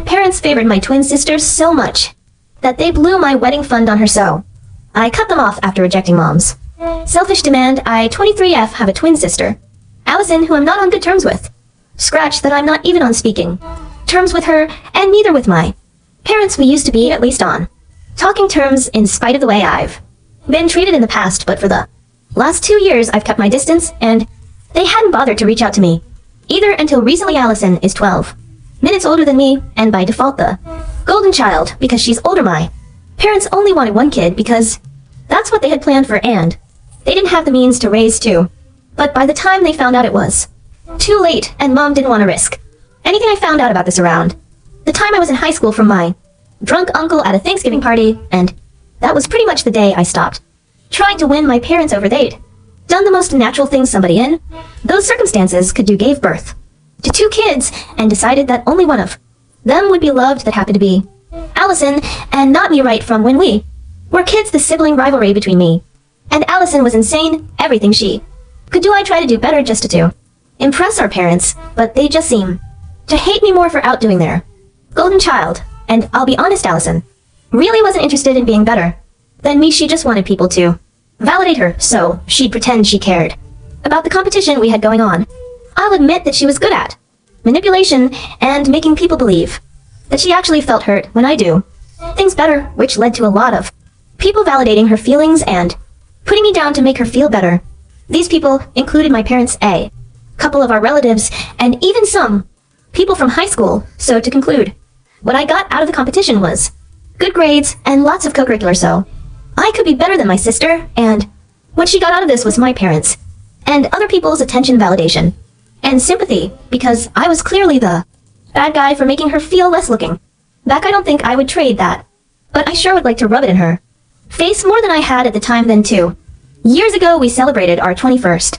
parents favored my twin sister so much that they blew my wedding fund on her, so I cut them off after rejecting mom's selfish demand. I 23F have a twin sister, Allison, who I'm not on good terms with. Scratch that I'm not even on speaking terms with her, and neither with my parents. We used to be at least on talking terms in spite of the way I've been treated in the past, but for the last 2 years I've kept my distance, and they hadn't bothered to reach out to me either until recently. Allison is 12 minutes older than me, and by default the golden child because she's older. My parents only wanted one kid because that's what they had planned for, and they didn't have the means to raise two. But by the time they found out, it was too late, and mom didn't want to risk anything. I found out about this around the time I was in high school from my drunk uncle at a Thanksgiving party, and that was pretty much the day I stopped trying to win my parents over. They'd done the most natural thing somebody in those circumstances could do, gave birth to 2 kids, and decided that only one of them would be loved. That happened to be Allison, and not me. Right from when we were kids, the sibling rivalry between me and Allison was insane. Everything she could do, I tried to do better just to impress our parents, but they just seem to hate me more for outdoing their golden child. And I'll be honest, Allison really wasn't interested in being better than me. She just wanted people to validate her, so she'd pretend she cared about the competition we had going on. I'll admit that she was good at manipulation and making people believe that she actually felt hurt when I do things better, which led to a lot of people validating her feelings and putting me down to make her feel better. These people included my parents, a couple of our relatives, and even some people from high school. So to conclude, what I got out of the competition was good grades and lots of co-curricular, so I could be better than my sister, and what she got out of this was my parents and other people's attention, validation, and sympathy, because I was clearly the bad guy for making her feel less. Looking back, I don't think I would trade that, but I sure would like to rub it in her face more than I had at the time. Then 2 years ago, we celebrated our 21st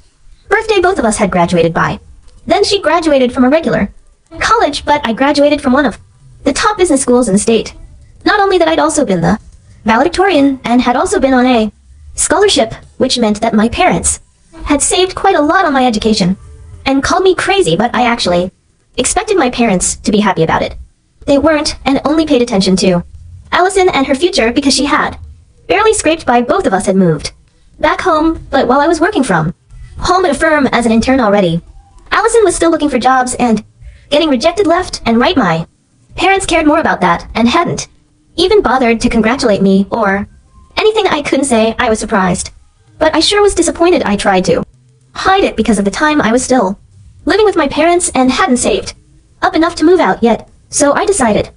birthday. Both of us had graduated by then. She graduated from a regular college, but I graduated from one of the top business schools in the state. Not only that, I'd also been the valedictorian and had also been on a scholarship, which meant that my parents had saved quite a lot on my education and called me crazy, but I actually expected my parents to be happy about it. They weren't, and only paid attention to Allison and her future because she had barely scraped by. Both of us had moved back home, but while I was working from home at a firm as an intern already, Allison was still looking for jobs and getting rejected left and right. My parents cared more about that and hadn't even bothered to congratulate me or anything. I couldn't say I was surprised, but I sure was disappointed. I tried to hide it because of the time I was still living with my parents and hadn't saved up enough to move out yet, so I decided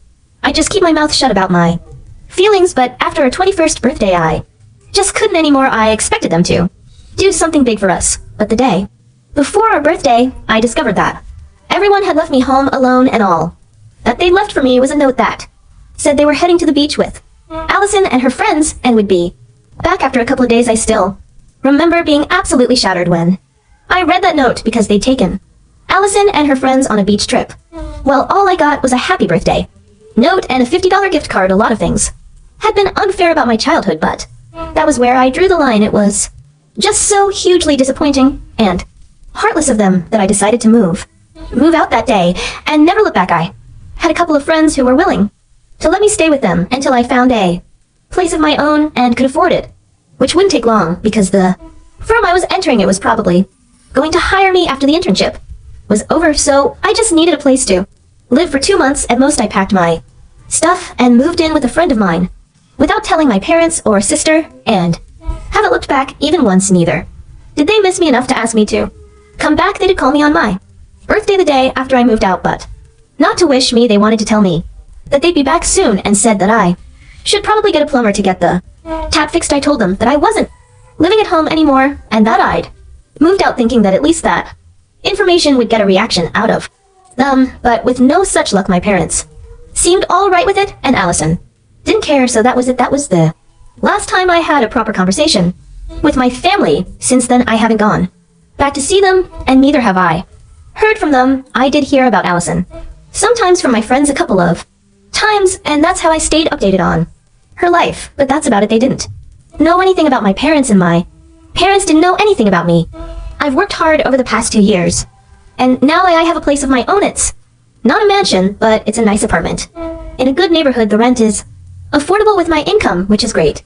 I'd just keep my mouth shut about my feelings. But after our 21st birthday, I just couldn't anymore. I expected them to do something big for us, but the day before our birthday, I discovered that everyone had left me home alone, and all that they left for me was a note that said they were heading to the beach with Allison and her friends and would be back after a couple of days. I still remember being absolutely shattered when I read that note because they'd taken Allison and her friends on a beach trip. Well, all I got was a happy birthday note and a $50 gift card. A lot of things had been unfair about my childhood, but that was where I drew the line. It was just so hugely disappointing and heartless of them that I decided to move out that day and never look back. I had a couple of friends who were willing to let me stay with them until I found a place of my own and could afford it, which wouldn't take long because the firm I was entering, it was probably going to hire me after the internship was over, so I just needed a place to live for 2 months at most. I packed my stuff and moved in with a friend of mine without telling my parents or sister, and haven't looked back even once. Neither did they miss me enough to ask me to come back. They did call me on my birthday the day after I moved out, but not to wish me. They wanted to tell me that they'd be back soon and said that I should probably get a plumber to get the tap fixed. I told them that I wasn't living at home anymore and that I'd moved out, thinking that at least that information would get a reaction out of them, but with no such luck. My parents seemed all right with it, and Allison didn't care, so that was it. That was the last time I had a proper conversation with my family. Since then, I haven't gone back to see them, and neither have I heard from them. I did hear about Allison sometimes from my friends a couple of times, and that's how I stayed updated on her life, but that's about it. They didn't know anything about my parents, and my parents didn't know anything about me. I've worked hard over the past 2 years, and now I have a place of my own. It's Not a mansion, but it's a nice apartment. In a good neighborhood, the rent is affordable with my income, which is great.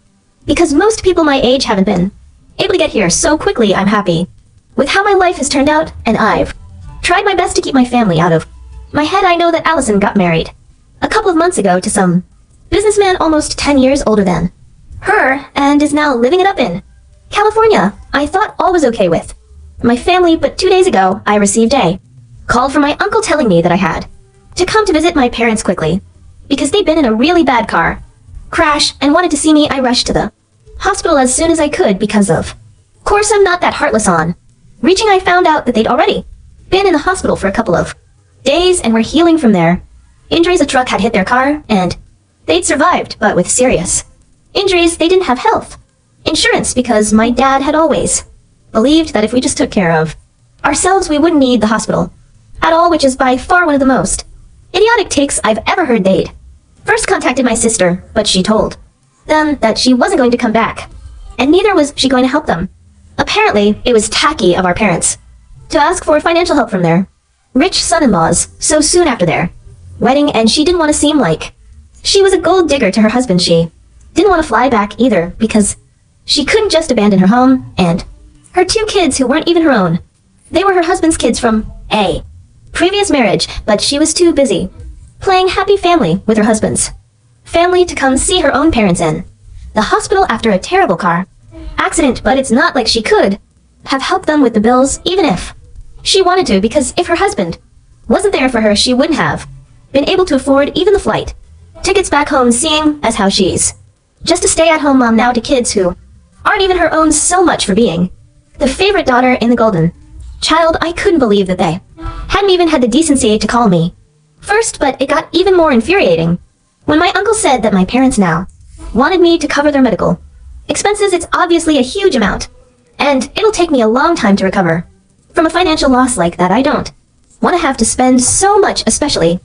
Because most people my age haven't been able to get here so quickly, I'm happy with how my life has turned out, and I've tried my best to keep my family out of my head. I know that Allison got married a couple of months ago to some businessman almost 10 years older than her and is now living it up in California. I thought all was okay with my family, but 2 days ago I received a call from my uncle telling me that I had to come to visit my parents quickly because they'd been in a really bad car crash and wanted to see me. I rushed to the hospital as soon as I could because of course I'm not that heartless. On reaching, I found out that they'd already been in the hospital for a couple of days and were healing from their injuries. A truck had hit their car and they'd survived, but with serious injuries. They didn't have health insurance because my dad had always believed that if we just took care of ourselves, we wouldn't need the hospital at all, which is by far one of the most idiotic takes I've ever heard. They'd first contacted my sister, but she told them that she wasn't going to come back, and neither was she going to help them. Apparently, it was tacky of our parents to ask for financial help from their rich son-in-laws so soon after their wedding, and she didn't want to seem like she was a gold digger to her husband. She didn't want to fly back either because she couldn't just abandon her home and her 2 kids who weren't even her own. They were her husband's kids from a previous marriage, but she was too busy playing happy family with her husband's family to come see her own parents in the hospital after a terrible car accident. But it's not like she could have helped them with the bills even if she wanted to, because if her husband wasn't there for her, she wouldn't have been able to afford even the flight tickets back home, seeing as how she's just a stay-at-home mom now to kids who aren't even her own, so much for being the favorite daughter in the golden child. I couldn't believe that they hadn't even had the decency to call me first, but it got even more infuriating when my uncle said that my parents now wanted me to cover their medical expenses. It's obviously a huge amount, and it'll take me a long time to recover from a financial loss like that. I don't want to have to spend so much, especially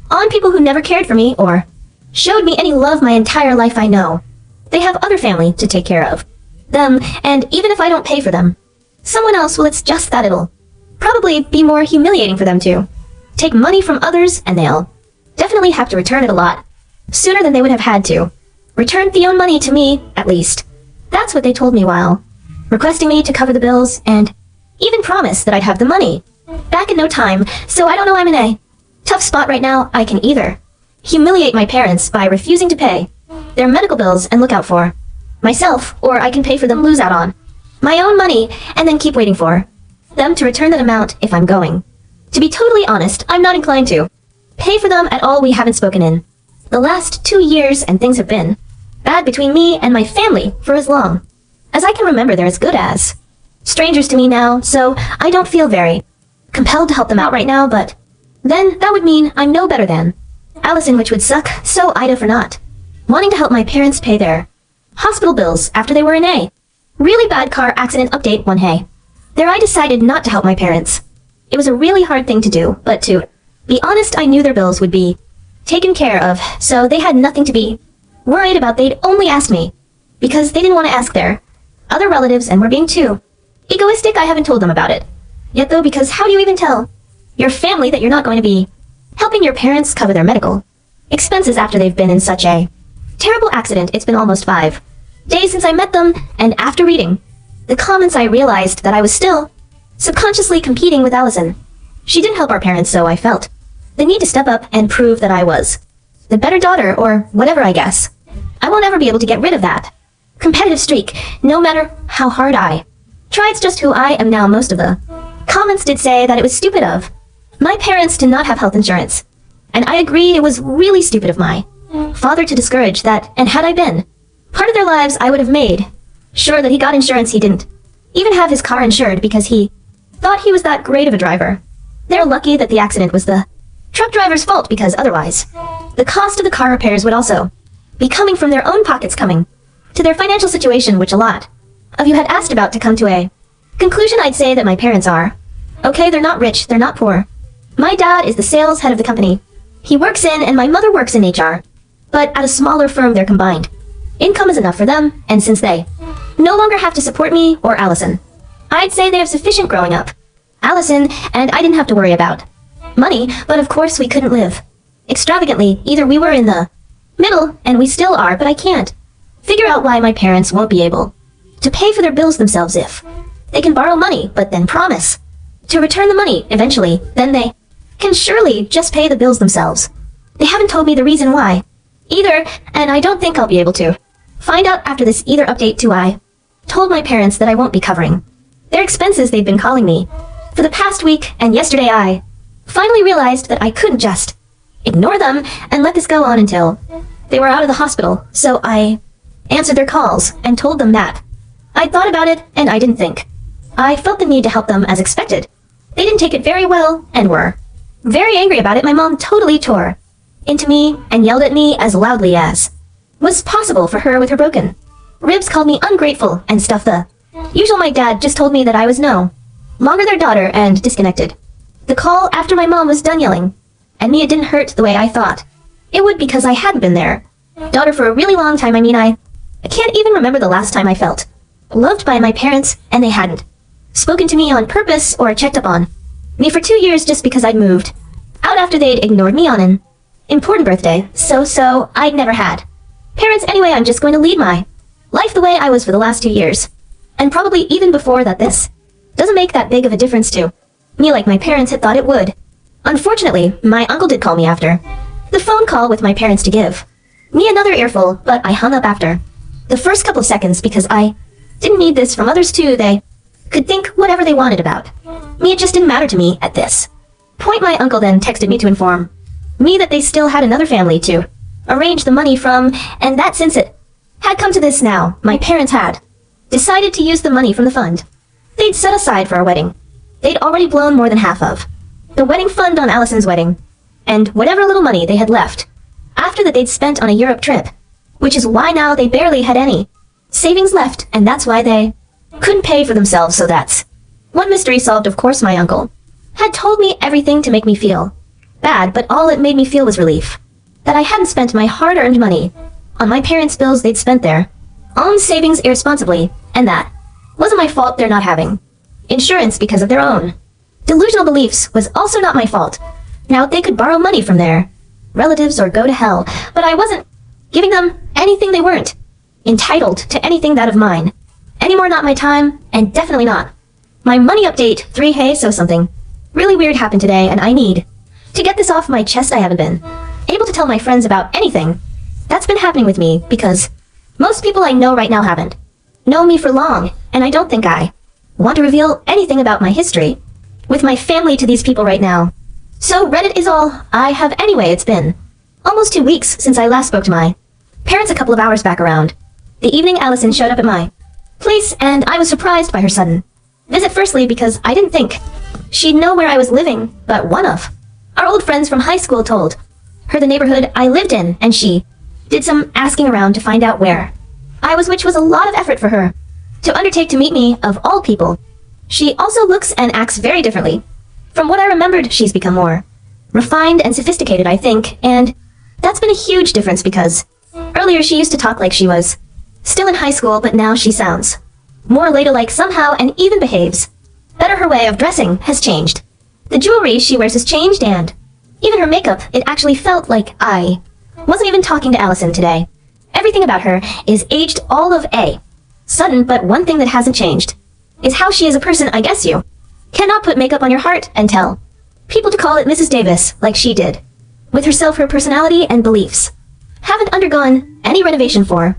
on people who never cared for me or showed me any love my entire life. I know they have other family to take care of them, and even if I don't pay for them, someone else will. It's just that it'll probably be more humiliating for them to take money from others, and they'll definitely have to return it a lot sooner than they would have had to return their own money to me, at least. That's what they told me while requesting me to cover the bills, and even promised that I'd have the money back in no time. So I don't know, I'm in a tough spot right now. I can either humiliate my parents by refusing to pay their medical bills and look out for myself, or I can pay for them, lose out on my own money, and then keep waiting for them to return that amount. If I'm going to be totally honest, I'm not inclined to pay for them at all. We haven't spoken in the last 2 years, and things have been bad between me and my family for as long as I can remember. They're as good as strangers to me now, so I don't feel very compelled to help them out right now, but then that would mean I'm no better than Allison, which would suck. So Ida for not wanting to help my parents pay their hospital bills after they were in a really bad car accident. Update 1. Hey there, I decided not to help my parents. It was a really hard thing to do, but to be honest, I knew their bills would be taken care of, so they had nothing to be worried about. They'd only asked me because they didn't want to ask their other relatives and were being too egoistic. I haven't told them about it yet though, because how do you even tell your family that you're not going to be helping your parents cover their medical expenses after they've been in such a terrible accident? It's been almost 5 days since I met them, and after reading the comments I realized that I was still subconsciously competing with Allison. She didn't help our parents, so I felt the need to step up and prove that I was the better daughter, or whatever. I guess I won't ever be able to get rid of that competitive streak, no matter how hard I try. It's just who I am now. Most of the comments did say that it was stupid of my parents to not have health insurance, and I agree, it was really stupid of my father to discourage that, and had I been part of their lives, I would have made sure that he got insurance. He didn't even have his car insured because he thought he was that great of a driver. They're lucky that the accident was the truck driver's fault, because otherwise the cost of the car repairs would also be coming from their own pockets, coming to their financial situation, which a lot of you had asked about. To come to a conclusion, I'd say that my parents are okay. They're not rich, they're not poor. My dad is the sales head of the company he works in, and my mother works in HR, but at a smaller firm. Their combined income is enough for them, and since they no longer have to support me or Allison, I'd say they have sufficient growing up Allison, and I didn't have to worry about money, but of course we couldn't live extravagantly. Either we were in the middle, and we still are, but I can't figure out why my parents won't be able to pay for their bills themselves if they can borrow money, but then promise to return the money eventually. Then they can surely just pay the bills themselves. They haven't told me the reason why either, and I don't think I'll be able to find out after this either. Update 2: I told my parents that I won't be covering their expenses. They've been calling me for the past week, and yesterday I finally realized that I couldn't just ignore them and let this go on until they were out of the hospital. So I answered their calls and told them that I'd thought about it and I didn't think I felt the need to help them as expected. They didn't take it very well and were very angry about it. My mom totally tore into me and yelled at me as loudly as was possible for her with her broken ribs, called me ungrateful and stuff the usual. My dad just told me that I was no longer their daughter and disconnected the call after my mom was done yelling at me. It didn't hurt the way I thought it would because I hadn't been their daughter for a really long time. I mean, I can't even remember the last time I felt loved by my parents, and they hadn't spoken to me on purpose or checked up on me for 2 years just because I'd moved out after they'd ignored me on an important birthday. So I'd never had parents anyway. I'm just going to lead my life the way I was for the last 2 years, and probably even before that. This doesn't make that big of a difference to me like my parents had thought it would. Unfortunately, my uncle did call me after the phone call with my parents to give me another earful, but I hung up after the first couple of seconds because I didn't need this from others too. They could think whatever they wanted about me. It just didn't matter to me at this point. My uncle then texted me to inform me that they still had another family to arrange the money from, and that since it had come to this now, my parents had decided to use the money from the fund they'd set aside for our wedding. They'd already blown more than half of the wedding fund on Allison's wedding, and whatever little money they had left after that they'd spent on a Europe trip, which is why now they barely had any savings left, and that's why they couldn't pay for themselves. So that's one mystery solved. Of course, my uncle had told me everything to make me feel bad, but all it made me feel was relief that I hadn't spent my hard-earned money on my parents' bills. They'd spent their own savings irresponsibly, and that wasn't my fault. They're not having insurance because of their own delusional beliefs was also not my fault. Now they could borrow money from their relatives or go to hell, but I wasn't giving them anything. They weren't entitled to anything that of mine anymore. Not my time, and definitely not my money. Update 3: Hey, so something really weird happened today, and I need to get this off my chest. I haven't been able to tell my friends about anything that's been happening with me because most people I know right now haven't known me for long, and I don't think I want to reveal anything about my history with my family to these people right now. So Reddit is all I have anyway. It's been almost 2 weeks since I last spoke to my parents. A couple of hours back around the evening, Allison showed up at my place, and I was surprised by her sudden visit. Firstly, because I didn't think she'd know where I was living, but one of our old friends from high school told her the neighborhood I lived in, and she did some asking around to find out where I was, which was a lot of effort for her to undertake to meet me of all people. She also looks and acts very differently. From what I remembered, she's become more refined and sophisticated, I think, and that's been a huge difference because earlier she used to talk like she was still in high school, but now she sounds more ladylike somehow and even behaves better. Her way of dressing has changed. The jewelry she wears has changed, and even her makeup. It actually felt like I wasn't even talking to Allison today. Everything about her is aged all of a sudden, but one thing that hasn't changed is how she is a person. I guess you cannot put makeup on your heart and tell people to call it Mrs. Davis like she did with herself. Her personality and beliefs haven't undergone any renovation for.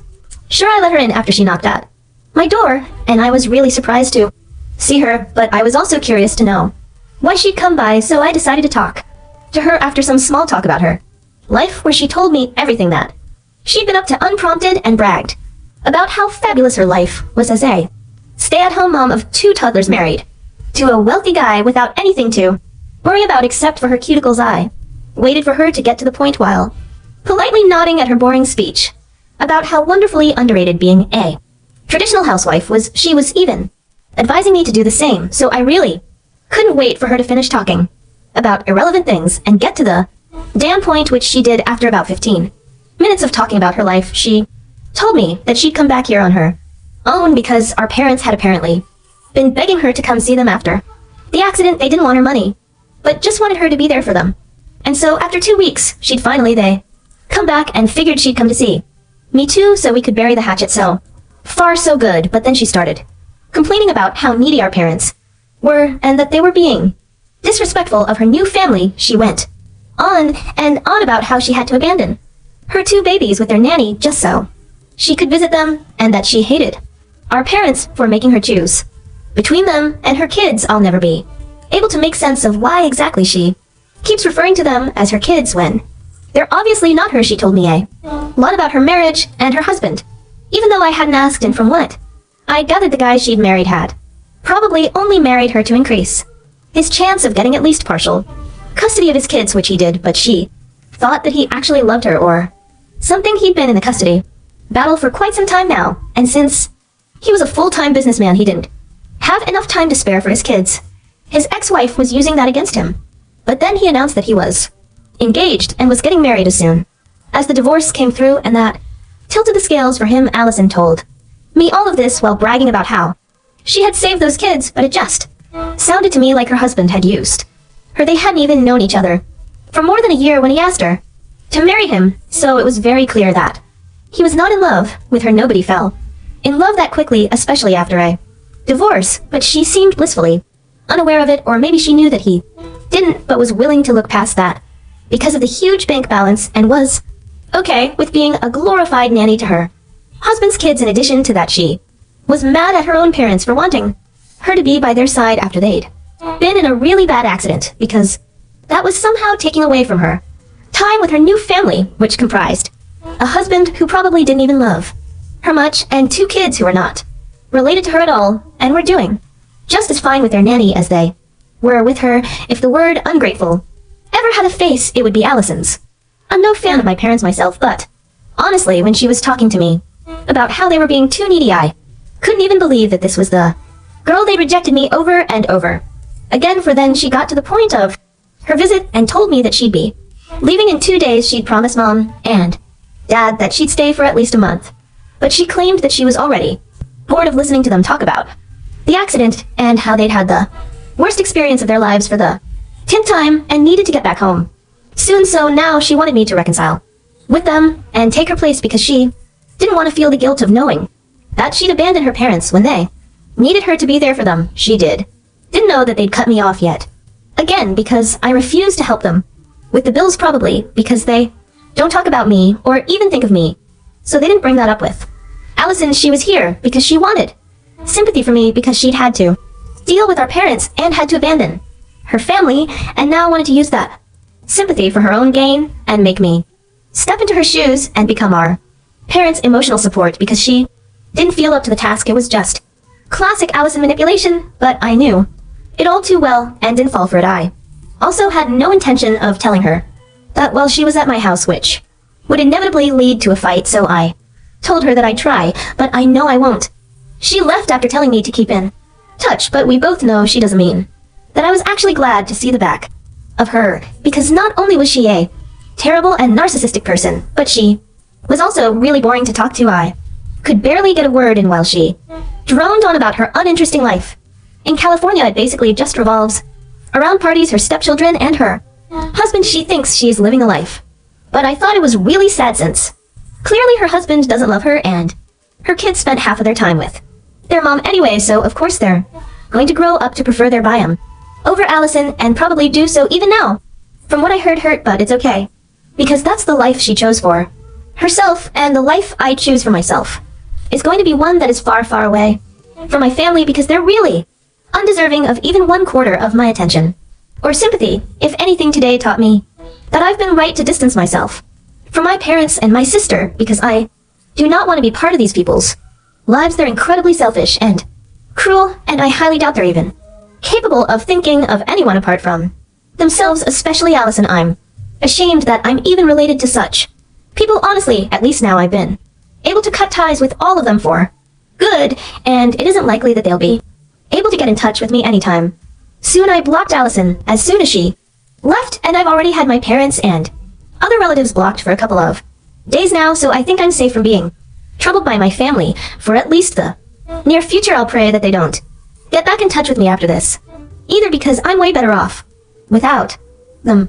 Sure, I let her in after she knocked at my door, and I was really surprised to see her, but I was also curious to know why she'd come by, so I decided to talk to her after some small talk about her life, where she told me everything that she'd been up to unprompted and bragged about how fabulous her life was as a stay-at-home mom of 2 toddlers married to a wealthy guy without anything to worry about except for her cuticles. I waited for her to get to the point while politely nodding at her boring speech about how wonderfully underrated being a traditional housewife was. She was even advising me to do the same, so I really couldn't wait for her to finish talking about irrelevant things and get to the damn point, which she did after about 15 minutes of talking about her life. She told me that she'd come back here on her own because our parents had apparently been begging her to come see them after the accident. They didn't want her money but just wanted her to be there for them. And so after 2 weeks, they come back and figured she'd come to see me too, so we could bury the hatchet. So far so good, but then she started complaining about how needy our parents were and that they were being disrespectful of her new family. She went on and on about how she had to abandon her 2 babies with their nanny just so she could visit them, and that she hated our parents for making her choose between them and her kids. I'll never be able to make sense of why exactly she keeps referring to them as her kids when they're obviously not her. She told me a lot about her marriage and her husband, even though I hadn't asked, and from what I gathered, the guy she'd married had probably only married her to increase his chance of getting at least partial custody of his kids, which he did, but she thought that he actually loved her or something. He'd been in the custody battle for quite some time now, and since he was a full-time businessman, he didn't have enough time to spare for his kids. His ex-wife was using that against him, but then he announced that he was engaged and was getting married as soon as the divorce came through, and that tilted the scales for him. Allison told me all of this while bragging about how she had saved those kids, but it just sounded to me like her husband had used her. They hadn't even known each other for more than a year when he asked her to marry him, so it was very clear that he was not in love with her. Nobody fell in love that quickly, especially after a divorce, but she seemed blissfully unaware of it, or maybe she knew that he didn't but was willing to look past that because of the huge bank balance, and was okay with being a glorified nanny to her husband's kids. In addition to that, she was mad at her own parents for wanting her to be by their side after they'd been in a really bad accident, because that was somehow taking away from her time with her new family, which comprised a husband who probably didn't even love her much, and 2 kids who were not related to her at all and were doing just as fine with their nanny as they were with her. If the word ungrateful ever had a face, it would be Allison's. I'm no fan of my parents myself, but honestly, when she was talking to me about how they were being too needy, I couldn't even believe that this was the girl they'd rejected me over and over again for. Then she got to the point of her visit and told me that she'd be leaving in 2 days. She'd promised Mom and Dad that she'd stay for at least a month, but she claimed that she was already bored of listening to them talk about the accident and how they'd had the worst experience of their lives for the 10th time and needed to get back home soon. So now she wanted me to reconcile with them and take her place, because she didn't want to feel the guilt of knowing that she'd abandoned her parents when they needed her to be there for them. She didn't know that they'd cut me off yet again because I refused to help them with the bills, probably because they don't talk about me or even think of me, so they didn't bring that up with Allison. She was here because she wanted sympathy for me, because she'd had to deal with our parents and had to abandon her family, and now wanted to use that sympathy for her own gain and make me step into her shoes and become our parents' emotional support, because she didn't feel up to the task. It was just classic Allison manipulation, but I knew it all too well and didn't fall for it. I also had no intention of telling her that while she was at my house, which would inevitably lead to a fight, so I told her that I'd try, but I know I won't. She left after telling me to keep in touch, but we both know she doesn't mean that. I was actually glad to see the back of her, because not only was she a terrible and narcissistic person, but she was also really boring to talk to. I could barely get a word in while she droned on about her uninteresting life in California. It basically just revolves around parties, her stepchildren, and her husband. She thinks she's living a life, but I thought it was really sad, since clearly her husband doesn't love her, and her kids spent half of their time with their mom anyway, so of course they're going to grow up to prefer their biome over Allison, and probably do so even now. From what I heard, hurt, but it's okay, because that's the life she chose for herself, and the life I choose for myself is going to be one that is far, far away from my family, because they're really undeserving of even 1/4 of my attention or sympathy. If anything, today taught me that I've been right to distance myself from my parents and my sister, because I do not want to be part of these people's lives. They're incredibly selfish and cruel, and I highly doubt they're even capable of thinking of anyone apart from themselves, especially Allison. I'm ashamed that I'm even related to such people. Honestly, at least now I've been able to cut ties with all of them for good, and it isn't likely that they'll be able to get in touch with me anytime soon. I blocked Allison as soon as she left, and I've already had my parents and other relatives blocked for a couple of days now, so I think I'm safe from being troubled by my family for at least the near future. I'll pray that they don't get back in touch with me after this either, because I'm way better off without them.